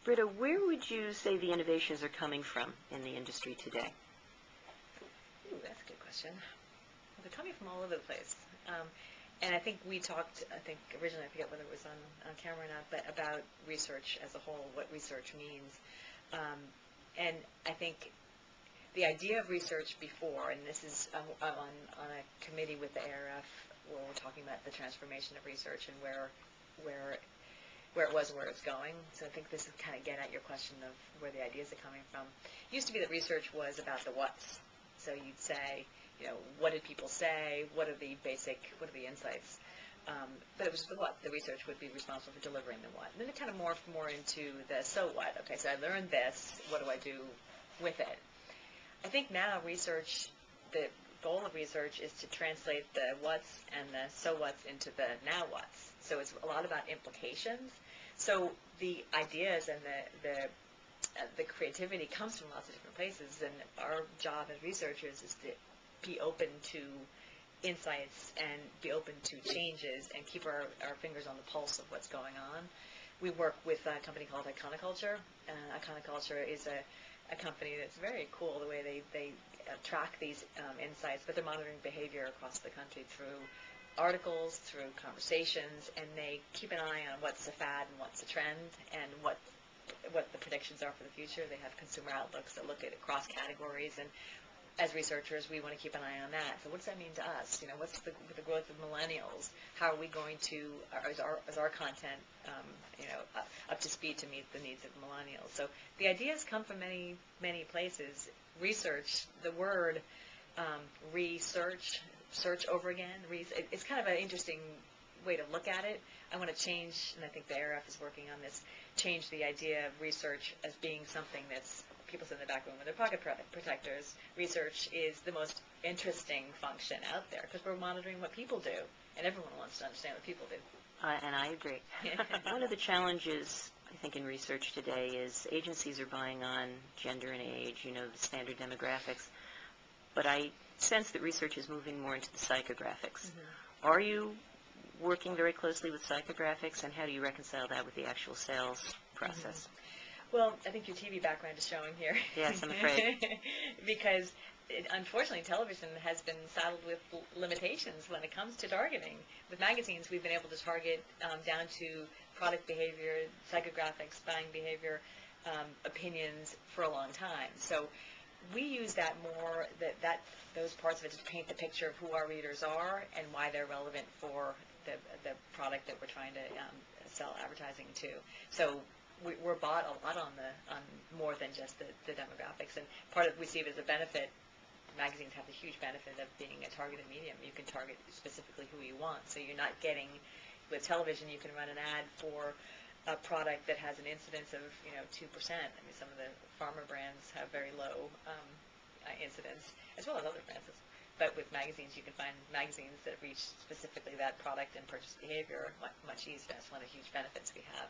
Britta, where would you say the innovations are coming from in the industry today? Ooh, that's a good question. Well, they're coming from all over the place. And I think we talked, originally, I forget whether it was on camera or not, but about research as a whole, what research means. And I think the idea of research before, and this is on a committee with the ARF where we're talking about the transformation of research and where it was and where it's going. So I think this is kind of get at your question of where the ideas are coming from. It used to be that research was about the what's. So you'd say, what did people say? What are the insights? But it was the what. The research would be responsible for delivering the what. And then it kind of morphed more into the so what. Okay, so I learned this. What do I do with it? I think now research, the goal of research is to translate the what's and the so what's into the now what's. So it's a lot about implications. So the ideas and the creativity comes from lots of different places, and our job as researchers is to be open to insights and be open to changes and keep our fingers on the pulse of what's going on. We work with a company called Iconoculture. Iconoculture is a company that's very cool the way they track these insights, but they're monitoring behavior across the country through articles, through conversations, and they keep an eye on what's a fad and what's a trend and what the predictions are for the future. They have consumer outlooks that look at across categories, and as researchers, we want to keep an eye on that. So what does that mean to us? What's the growth of millennials? How are we going to, is our content, up to speed to meet the needs of millennials? So the ideas come from many, many places. Research, the word research, search over again, it's kind of an interesting way to look at it. I want to change, and I think the ARF is working on this, change the idea of research as being something that's, people sit in the back room with their pocket protectors. Research is the most interesting function out there because we're monitoring what people do, and everyone wants to understand what people do. And I agree. One of the challenges, I think, in research today is agencies are buying on gender and age, the standard demographics, but I sense that research is moving more into the psychographics. Mm-hmm. Are you working very closely with psychographics, and how do you reconcile that with the actual sales process? Mm-hmm. Well, I think your TV background is showing here. Yes, I'm afraid. Because, unfortunately, television has been saddled with limitations when it comes to targeting. With magazines, we've been able to target down to product behavior, psychographics, buying behavior, opinions for a long time. So we use that more, those parts of it to paint the picture of who our readers are and why they're relevant for the product that we're trying to sell advertising to. So we're bought a lot on more than just the demographics, and we see it as a benefit. Magazines have the huge benefit of being a targeted medium. You can target specifically who you want, so you're not getting, with television you can run an ad for a product that has an incidence of 2%. I mean, some of the farmer brands have very low incidence, as well as other brands. But with magazines, you can find magazines that reach specifically that product and purchase behavior much easier. That's one of the huge benefits we have.